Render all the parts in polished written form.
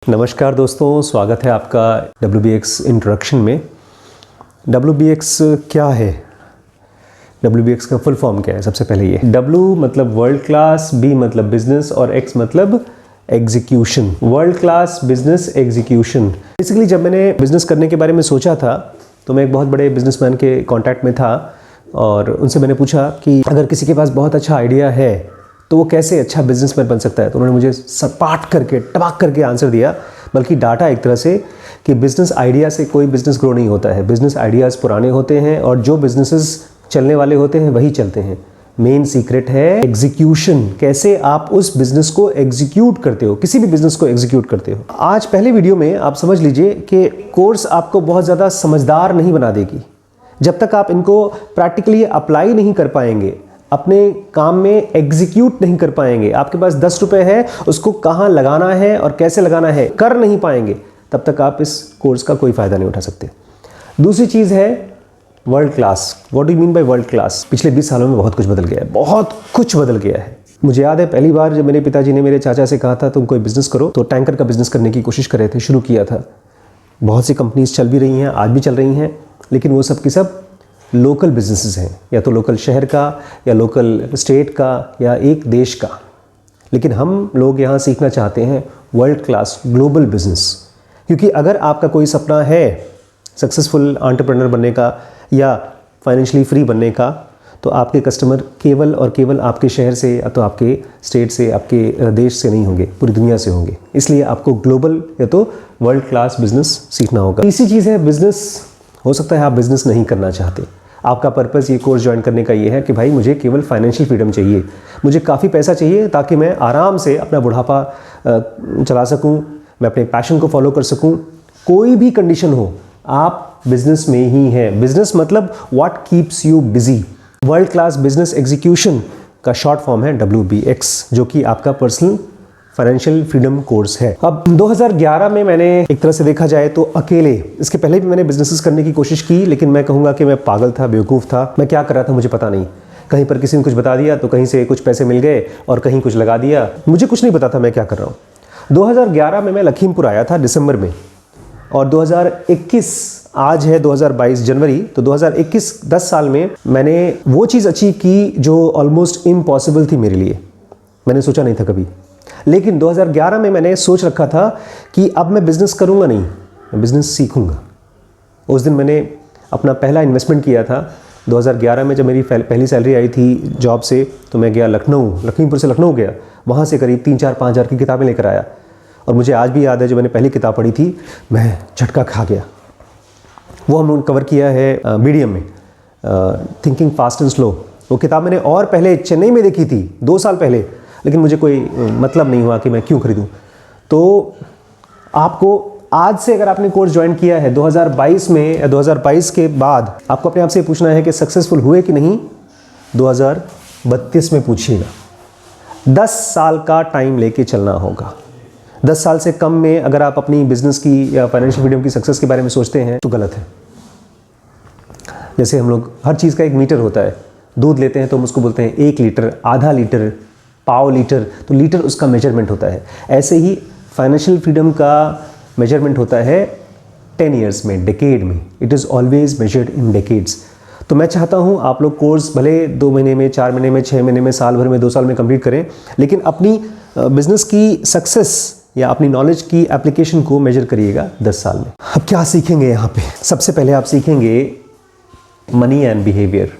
नमस्कार दोस्तों, स्वागत है आपका WBX इंट्रोडक्शन में। WBX क्या है? WBX का फुल फॉर्म क्या है? सबसे पहले ये W मतलब वर्ल्ड क्लास, B मतलब बिजनेस और X मतलब execution. World class business execution. Basically जब मैंने बिजनेस करने के बारे में सोचा था तो मैं एक बहुत बड़े बिजनेसमैन के कांटेक्ट में था और उनसे मैंने पूछा कि अगर किसी के पास बहुत अच्छा आइडिया है तो वो कैसे अच्छा बिजनेसमैन बन सकता है। तो उन्होंने मुझे सपाट करके टपाक करके आंसर दिया, बल्कि डाटा एक तरह से, कि बिजनेस आइडिया से कोई बिजनेस ग्रो नहीं होता है। बिजनेस आइडियाज़ पुराने होते हैं और जो बिजनेसेस चलने वाले होते हैं वही चलते हैं। मेन सीक्रेट है एग्जीक्यूशन, कैसे आप उस बिजनेस को एग्जीक्यूट करते हो, किसी भी बिजनेस को एग्जीक्यूट करते हो। आज पहले वीडियो में आप समझ लीजिए कि कोर्स आपको बहुत ज़्यादा समझदार नहीं बना देगी जब तक आप इनको प्रैक्टिकली अप्लाई नहीं कर पाएंगे, अपने काम में एग्जीक्यूट नहीं कर पाएंगे। आपके पास 10 रुपए है, उसको कहाँ लगाना है और कैसे लगाना है कर नहीं पाएंगे, तब तक आप इस कोर्स का कोई फ़ायदा नहीं उठा सकते। दूसरी चीज़ है world class. What do you mean by world class? पिछले 20 सालों में बहुत कुछ बदल गया है, बहुत कुछ बदल गया है। मुझे याद है पहली बार जब मेरे पिताजी ने मेरे चाचा से कहा था तुम कोई बिज़नेस करो, तो टैंकर का बिज़नेस करने की कोशिश कर रहे थे, शुरू किया था। बहुत सी कंपनीज चल भी रही हैं, आज भी चल रही हैं, लेकिन वो सब की सब लोकल बिजनेसेस हैं, या तो लोकल शहर का या लोकल स्टेट का या एक देश का। लेकिन हम लोग यहाँ सीखना चाहते हैं वर्ल्ड क्लास ग्लोबल बिजनेस, क्योंकि अगर आपका कोई सपना है सक्सेसफुल एंटरप्रेन्योर बनने का या फाइनेंशियली फ्री बनने का, तो आपके कस्टमर केवल और केवल आपके शहर से या तो आपके स्टेट से, आपके देश से नहीं होंगे, पूरी दुनिया से होंगे। इसलिए आपको ग्लोबल या तो वर्ल्ड क्लास बिजनेस सीखना होगा। तीसरी चीज़ है बिजनेस। हो सकता है आप बिजनेस नहीं करना चाहते, आपका पर्पस ये कोर्स ज्वाइन करने का ये है कि भाई मुझे केवल फाइनेंशियल फ्रीडम चाहिए, मुझे काफ़ी पैसा चाहिए ताकि मैं आराम से अपना बुढ़ापा चला सकूं, मैं अपने पैशन को फॉलो कर सकूं। कोई भी कंडीशन हो, आप बिजनेस में ही हैं। बिजनेस मतलब what keeps you busy. World class business execution का शॉर्ट फॉर्म है WBX, जो कि आपका पर्सनल फाइनेंशियल फ्रीडम कोर्स है। अब 2011 में मैंने एक तरह से देखा जाए तो अकेले, इसके पहले भी मैंने बिजनेसेस करने की कोशिश की, लेकिन मैं कहूँगा कि मैं पागल था, बेवकूफ़ था। मैं क्या कर रहा था मुझे पता नहीं। कहीं पर किसी ने कुछ बता दिया तो कहीं से कुछ पैसे मिल गए और कहीं कुछ लगा दिया, मुझे कुछ नहीं पता था मैं क्या कर रहा हूँ। 2011 में मैं लखीमपुर आया था दिसंबर में, और 2021 आज है 2022 जनवरी, तो 2021 10 साल में मैंने वो चीज़ अचीव की जो ऑलमोस्ट इम्पॉसिबल थी मेरे लिए। मैंने सोचा नहीं था कभी, लेकिन 2011 में मैंने सोच रखा था कि अब मैं बिज़नेस करूंगा नहीं, मैं बिज़नेस सीखूंगा। उस दिन मैंने अपना पहला इन्वेस्टमेंट किया था 2011 में। जब मेरी पहली सैलरी आई थी जॉब से, तो मैं गया लखनऊ, लखीमपुर से लखनऊ गया, वहाँ से करीब 3-4-5 हज़ार की किताबें लेकर आया। और मुझे आज भी याद है, जब मैंने पहली किताब पढ़ी थी, मैं झटका खा गया। वो हम लोगों ने कवर किया है मीडियम में, थिंकिंग फास्ट एंड स्लो। वो किताब मैंने और पहले चेन्नई में देखी थी 2 साल पहले, लेकिन मुझे कोई मतलब नहीं हुआ कि मैं क्यों खरीदूं। तो आपको आज से, अगर आपने कोर्स ज्वाइन किया है 2022 में या 2022 के बाद, आपको अपने आप से पूछना है कि सक्सेसफुल हुए कि नहीं, 2032 में पूछिएगा। 10 साल का टाइम लेके चलना होगा। 10 साल से कम में अगर आप अपनी बिजनेस की या फाइनेंशियल फ्रीडम की सक्सेस के बारे में सोचते हैं तो गलत है। जैसे हम लोग, हर चीज़ का एक मीटर होता है। दूध लेते हैं तो हम उसको बोलते हैं 1 लीटर, आधा लीटर, पाव लीटर, तो लीटर उसका मेजरमेंट होता है। ऐसे ही फाइनेंशियल फ्रीडम का मेजरमेंट होता है 10 ईयर्स में, डेकेड में। It is always measured in decades. तो मैं चाहता हूँ आप लोग कोर्स भले 2 महीने में, 4 महीने में, 6 महीने में, साल भर में, 2 साल में कंप्लीट करें, लेकिन अपनी बिजनेस की सक्सेस या अपनी नॉलेज की एप्लीकेशन को मेजर करिएगा 10 साल में। अब क्या सीखेंगे यहाँ पे? सबसे पहले आप सीखेंगे मनी एंड बिहेवियर।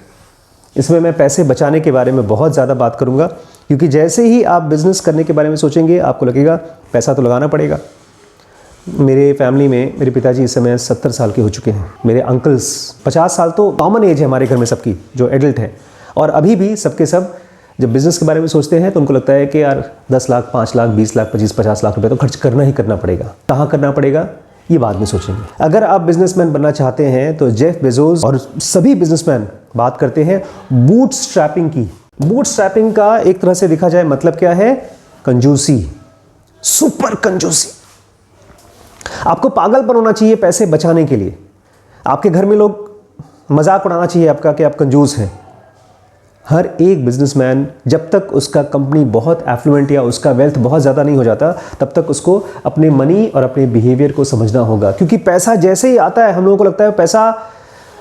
इसमें मैं पैसे बचाने के बारे में बहुत ज़्यादा बात करूँगा, क्योंकि जैसे ही आप बिज़नेस करने के बारे में सोचेंगे आपको लगेगा पैसा तो लगाना पड़ेगा। मेरे फैमिली में मेरे पिताजी इस समय 70 साल के हो चुके हैं। मेरे अंकल्स 50 साल तो कॉमन एज है हमारे घर में सबकी, जो एडल्ट है। और अभी भी सबके सब जब बिज़नेस के बारे में सोचते हैं तो उनको लगता है कि यार 10 लाख, 5 लाख, 20 लाख, 25-50 लाख रुपए तो खर्च करना ही करना पड़ेगा। कहाँ करना पड़ेगा ये बाद में सोचेंगे। अगर आप बिजनेसमैन बनना चाहते हैं तो जेफ बेजोस और सभी बिजनेसमैन बात करते हैं बूटस्ट्रैपिंग की। बूटस्ट्रैपिंग का एक तरह से देखा जाए मतलब क्या है? कंजूसी, सुपर कंजूसी। आपको पागलपन होना चाहिए पैसे बचाने के लिए। आपके घर में लोग मजाक उड़ाना चाहिए आपका कि आप कंजूस हैं। हर एक बिजनेसमैन जब तक उसका कंपनी बहुत एफ्लुएंट या उसका वेल्थ बहुत ज़्यादा नहीं हो जाता, तब तक उसको अपने मनी और अपने बिहेवियर को समझना होगा। क्योंकि पैसा जैसे ही आता है, हम लोगों को लगता है पैसा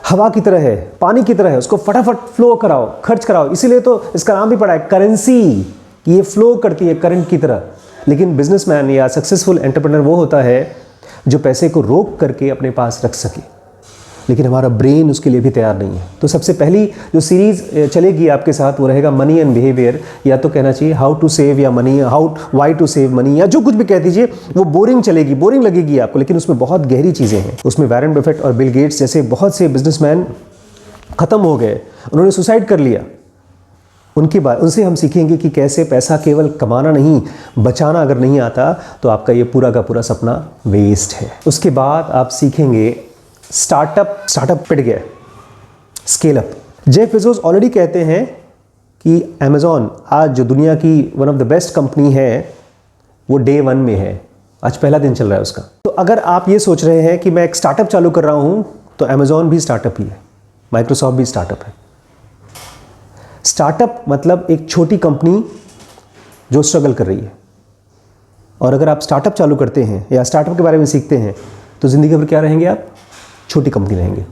हवा की तरह है, पानी की तरह है, उसको फटाफट फ्लो कराओ, खर्च कराओ। इसीलिए तो इसका नाम भी पड़ा है करेंसी, कि ये फ्लो करती है करंट की तरह। लेकिन बिजनेसमैन या सक्सेसफुल एंटरप्रेन्योर वो होता है जो पैसे को रोक करके अपने पास रख सके, लेकिन हमारा ब्रेन उसके लिए भी तैयार नहीं है। तो सबसे पहली जो सीरीज चलेगी आपके साथ वो रहेगा मनी एंड बिहेवियर, या तो कहना चाहिए हाउ टू सेव या money, why to save money, या जो कुछ भी कह दीजिए। वो बोरिंग चलेगी, बोरिंग लगेगी आपको, लेकिन उसमें बहुत गहरी चीज़ें हैं। उसमें वॉरेन बफेट और बिल गेट्स जैसे बहुत से बिजनेसमैन ख़त्म हो गए, उन्होंने सुसाइड कर लिया। उनकी बात, उनसे हम सीखेंगे कि कैसे पैसा केवल कमाना नहीं, बचाना अगर नहीं आता तो आपका ये पूरा का पूरा सपना वेस्ट है। उसके बाद आप सीखेंगे स्टार्टअप पिट गया, scale up. Jeff Bezos already कहते हैं कि अमेज़ॉन आज जो दुनिया की one of the best company है, वो डे 1 में है, आज पहला दिन चल रहा है उसका। तो अगर आप ये सोच रहे हैं कि मैं एक स्टार्टअप चालू कर रहा हूँ, तो अमेज़ॉन भी स्टार्टअप ही है, माइक्रोसॉफ्ट भी स्टार्टअप है। स्टार्टअप मतलब एक छोटी कंपनी जो स्ट्रगल कर रही है। और अगर आप स्टार्टअप चालू करते हैं या स्टार्टअप के बारे में सीखते हैं, तो ज़िंदगी भर क्या रहेंगे आप? छोटी कंपनी रहेंगे।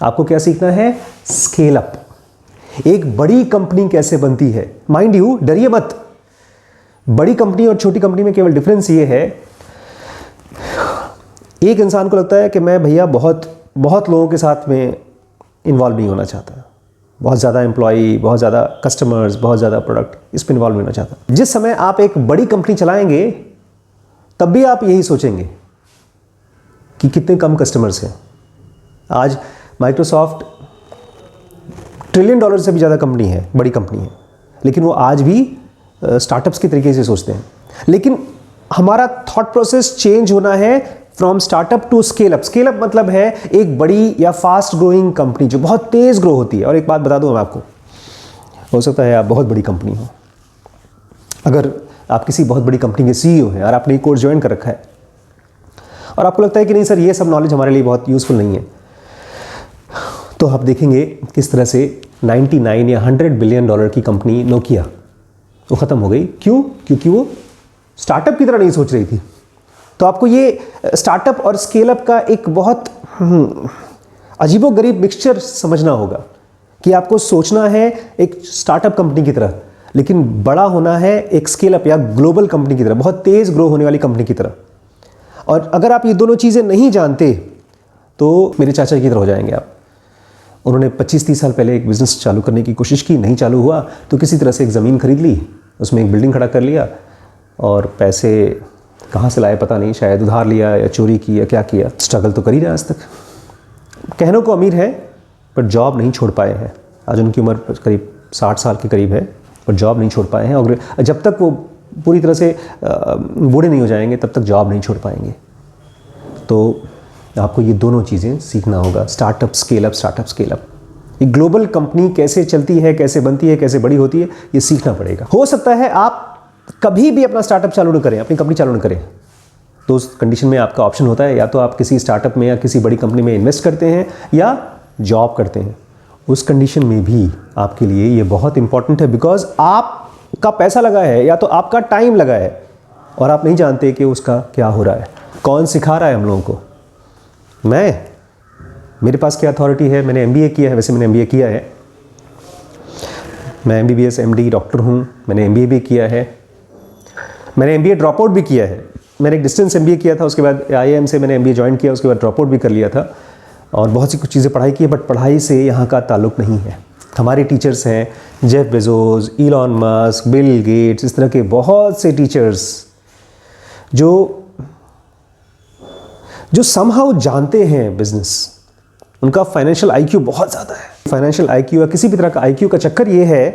आपको क्या सीखना है? Scale up. एक बड़ी कंपनी कैसे बनती है। माइंड यू, डरिए मत। बड़ी कंपनी और छोटी कंपनी में केवल डिफरेंस ये है, एक इंसान को लगता है कि मैं भैया बहुत लोगों के साथ में इन्वॉल्व नहीं होना चाहता, बहुत ज़्यादा एम्प्लॉई, बहुत ज़्यादा कस्टमर्स, बहुत ज़्यादा प्रोडक्ट, इस पर इन्वॉल्व नहीं होना चाहता। जिस समय आप एक बड़ी कंपनी चलाएंगे, तब भी आप यही सोचेंगे कि कितने कम कस्टमर्स हैं। आज माइक्रोसॉफ्ट $1 ट्रिलियन से भी ज़्यादा कंपनी है, बड़ी कंपनी है, लेकिन वो आज भी स्टार्टअप्स के तरीके से सोचते हैं। लेकिन हमारा थॉट प्रोसेस चेंज होना है from startup to scale up. Scale up मतलब है एक बड़ी या फास्ट ग्रोइंग कंपनी जो बहुत तेज़ ग्रो होती है। और एक बात बता दूं मैं आपको, हो सकता है आप बहुत बड़ी कंपनी हो, अगर आप किसी बहुत बड़ी कंपनी के CEO हैं और आपने ये कोर्स ज्वाइन कर रखा है और आपको लगता है कि नहीं सर ये सब नॉलेज हमारे लिए बहुत यूज़फुल नहीं है, तो आप देखेंगे किस तरह से 99 या $100 बिलियन की कंपनी नोकिया वो ख़त्म हो गई। क्यों? क्योंकि वो स्टार्टअप की तरह नहीं सोच रही थी। तो आपको ये स्टार्टअप और स्केल अप का एक बहुत अजीबोगरीब मिक्सचर समझना होगा कि आपको सोचना है एक स्टार्टअप कंपनी की तरह, लेकिन बड़ा होना है एक स्केल अप या ग्लोबल कंपनी की तरह, बहुत तेज़ ग्रो होने वाली कंपनी की तरह। और अगर आप ये दोनों चीज़ें नहीं जानते तो मेरे चाचा की तरह हो जाएंगे आप। उन्होंने 25-30 साल पहले एक बिज़नेस चालू करने की कोशिश की, नहीं चालू हुआ तो किसी तरह से एक ज़मीन खरीद ली, उसमें एक बिल्डिंग खड़ा कर लिया और पैसे कहाँ से लाए पता नहीं, शायद उधार लिया या चोरी की या क्या किया। स्ट्रगल तो कर ही रहे आज तक। कहने को अमीर है पर जॉब नहीं छोड़ पाए हैं। आज उनकी उम्र करीब 60 साल के करीब है पर जॉब नहीं छोड़ पाए हैं। और जब तक वो पूरी तरह से बूढ़े नहीं हो जाएंगे तब तक जॉब नहीं छोड़ पाएंगे। तो आपको ये दोनों चीज़ें सीखना होगा, startup scale up, startup scale up. एक ग्लोबल कंपनी कैसे चलती है, कैसे बनती है, कैसे बड़ी होती है, ये सीखना पड़ेगा। हो सकता है आप कभी भी अपना स्टार्टअप चालू न करें, अपनी कंपनी चालू न करें, तो उस कंडीशन में आपका ऑप्शन होता है या तो आप किसी स्टार्टअप में या किसी बड़ी कंपनी में इन्वेस्ट करते हैं या जॉब करते हैं। उस कंडीशन में भी आपके लिए ये बहुत इंपॉर्टेंट है, बिकॉज आपका पैसा लगा है या तो आपका टाइम लगा है और आप नहीं जानते कि उसका क्या हो रहा है। कौन सिखा रहा है हम लोगों को? मेरे पास क्या अथॉरिटी है? मैंने MBA किया है, वैसे मैंने MBA किया है, मैं MBBS MD डॉक्टर हूँ, मैंने MBA भी किया है, मैंने MBA ड्रॉप आउट भी किया है। मैंने एक डिस्टेंस MBA किया था, उसके बाद IIM से मैंने MBA ज्वाइन किया, उसके बाद ड्रॉप आउट भी कर लिया था और बहुत सी कुछ चीज़ें पढ़ाई की है, बट पढ़ाई से यहाँ का ताल्लुक़ नहीं है। हमारे टीचर्स हैं Jeff Bezos, Elon Musk, Bill Gates, इस तरह के बहुत से टीचर्स जो समहाउ जानते हैं बिजनेस। उनका फाइनेंशियल IQ बहुत ज़्यादा है। फाइनेंशियल IQ या किसी भी तरह का IQ का चक्कर ये है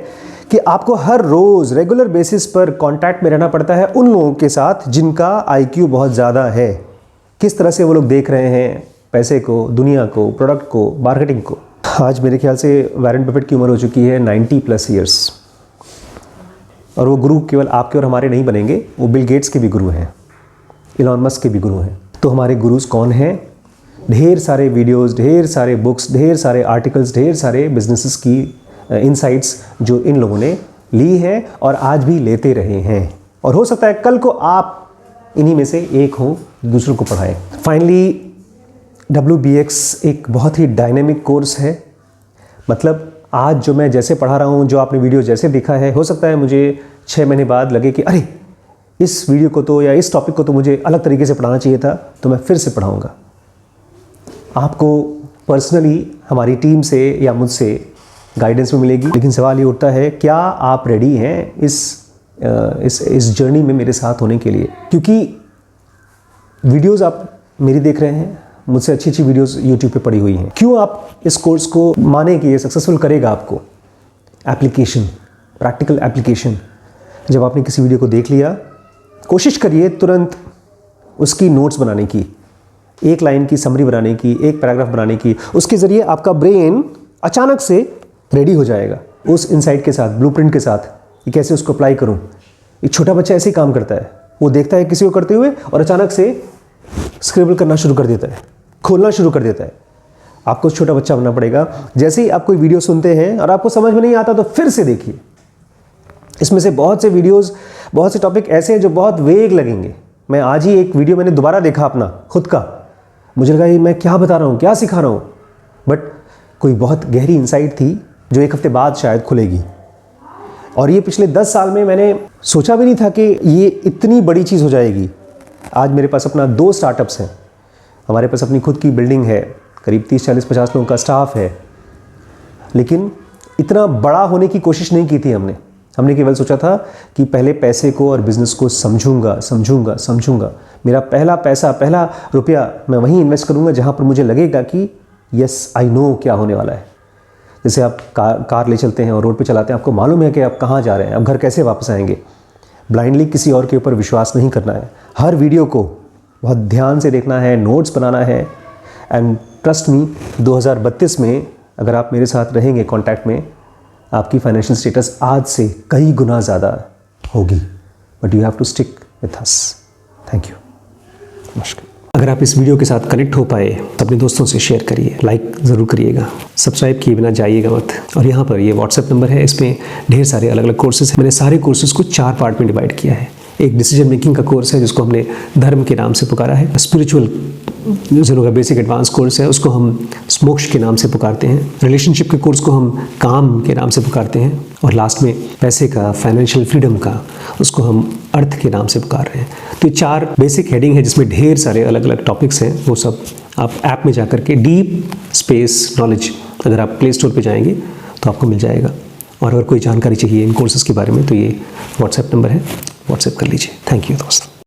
कि आपको हर रोज़ रेगुलर बेसिस पर कांटेक्ट में रहना पड़ता है उन लोगों के साथ जिनका IQ बहुत ज़्यादा है। किस तरह से वो लोग देख रहे हैं पैसे को, दुनिया को, प्रोडक्ट को, मार्केटिंग को। आज मेरे ख्याल से वॉरेन बफेट की उम्र हो चुकी है 90+ ईयर्स, और वो गुरु केवल आपके और हमारे नहीं बनेंगे, वो बिल गेट्स के भी गुरु हैं, इलॉन मस्क के भी गुरु हैं। तो हमारे गुरुज कौन हैं? ढेर सारे वीडियोस, ढेर सारे बुक्स, ढेर सारे आर्टिकल्स, ढेर सारे बिजनेसेस की इनसाइट्स जो इन लोगों ने ली है और आज भी लेते रहे हैं, और हो सकता है कल को आप इन्हीं में से एक हो, दूसरों को पढ़ाएं। फाइनली WBX एक बहुत ही डायनेमिक कोर्स है। मतलब आज जो मैं जैसे पढ़ा रहा हूँ, जो आपने वीडियो जैसे देखा है, हो सकता है मुझे 6 महीने बाद लगे कि अरे इस वीडियो को तो या इस टॉपिक को तो मुझे अलग तरीके से पढ़ाना चाहिए था, तो मैं फिर से पढ़ाऊँगा। आपको पर्सनली हमारी टीम से या मुझसे गाइडेंस में मिलेगी, लेकिन सवाल ये उठता है क्या आप रेडी हैं इस जर्नी में मेरे साथ होने के लिए? क्योंकि वीडियोस आप मेरी देख रहे हैं, मुझसे अच्छी अच्छी वीडियोस YouTube पे पड़ी हुई हैं। क्यों आप इस कोर्स को माने कि ये सक्सेसफुल करेगा आपको? Application, practical application. जब आपने किसी वीडियो को देख लिया, कोशिश करिए तुरंत उसकी नोट्स बनाने की, एक लाइन की समरी बनाने की, एक पैराग्राफ बनाने की। उसके ज़रिए आपका ब्रेन अचानक से रेडी हो जाएगा उस इनसाइट के साथ, ब्लूप्रिंट के साथ, कि कैसे उसको अप्लाई करूं। एक छोटा बच्चा ऐसे ही काम करता है, वो देखता है किसी को करते हुए और अचानक से स्क्रिबल करना शुरू कर देता है, खोलना शुरू कर देता है। आपको छोटा बच्चा बनना पड़ेगा। जैसे ही आप कोई वीडियो सुनते हैं और आपको समझ में नहीं आता तो फिर से देखिए। इसमें से बहुत से वीडियोस, बहुत से टॉपिक ऐसे हैं जो बहुत वेग लगेंगे। मैं आज ही एक वीडियो मैंने दोबारा देखा अपना खुद का, मुझे लगा ये मैं क्या बता रहा हूँ, क्या सिखा रहा हूँ, बट कोई बहुत गहरी इंसाइट थी जो एक हफ्ते बाद शायद खुलेगी। और ये पिछले 10 साल में मैंने सोचा भी नहीं था कि ये इतनी बड़ी चीज़ हो जाएगी। आज मेरे पास अपना 2 स्टार्टअप्स हैं, हमारे पास अपनी खुद की बिल्डिंग है, करीब 30-40-50 लोगों का स्टाफ है, लेकिन इतना बड़ा होने की कोशिश नहीं की थी हमने केवल सोचा था कि पहले पैसे को और बिज़नेस को समझूंगा। मेरा पहला पैसा, पहला रुपया मैं वहीं इन्वेस्ट करूंगा जहां पर मुझे लगेगा कि यस आई नो क्या होने वाला है। जैसे आप कार ले चलते हैं और रोड पे चलाते हैं, आपको मालूम है कि आप कहाँ जा रहे हैं, आप घर कैसे वापस आएंगे। ब्लाइंडली किसी और के ऊपर विश्वास नहीं करना है। हर वीडियो को बहुत ध्यान से देखना है, नोट्स बनाना है। एंड ट्रस्ट मी, 2032 में अगर आप मेरे साथ रहेंगे कांटेक्ट में, आपकी फाइनेंशियल स्टेटस आज से कई गुना ज़्यादा होगी। But you have to stick with us. Thank you. नमस्कार। अगर आप इस वीडियो के साथ कनेक्ट हो पाए तो अपने दोस्तों से शेयर करिए, लाइक ज़रूर करिएगा, सब्सक्राइब किए बिना जाइएगा मत। और यहाँ पर ये व्हाट्सएप नंबर है, इसमें ढेर सारे अलग अलग कोर्सेज हैं। मैंने सारे कोर्सेज को 4 पार्ट में डिवाइड किया है। एक डिसीजन मेकिंग का कोर्स है जिसको हमने धर्म के नाम से पुकारा है। स्पिरिचुअल जो का बेसिक एडवांस कोर्स है उसको हम मोक्ष के नाम से पुकारते हैं। रिलेशनशिप के कोर्स को हम काम के नाम से पुकारते हैं। और लास्ट में पैसे का, फाइनेंशियल फ्रीडम का, उसको हम अर्थ के नाम से पुकार रहे हैं। तो ये 4 बेसिक हेडिंग है जिसमें ढेर सारे अलग अलग टॉपिक्स हैं। वो सब आप ऐप में जा करके डीप स्पेस नॉलेज, अगर आप प्ले स्टोर पर जाएंगे तो आपको मिल जाएगा। और अगर कोई जानकारी चाहिए इन कोर्सेज़ के बारे में तो ये व्हाट्सएप नंबर है, व्हाट्सएप कर लीजिए। थैंक यू दोस्त।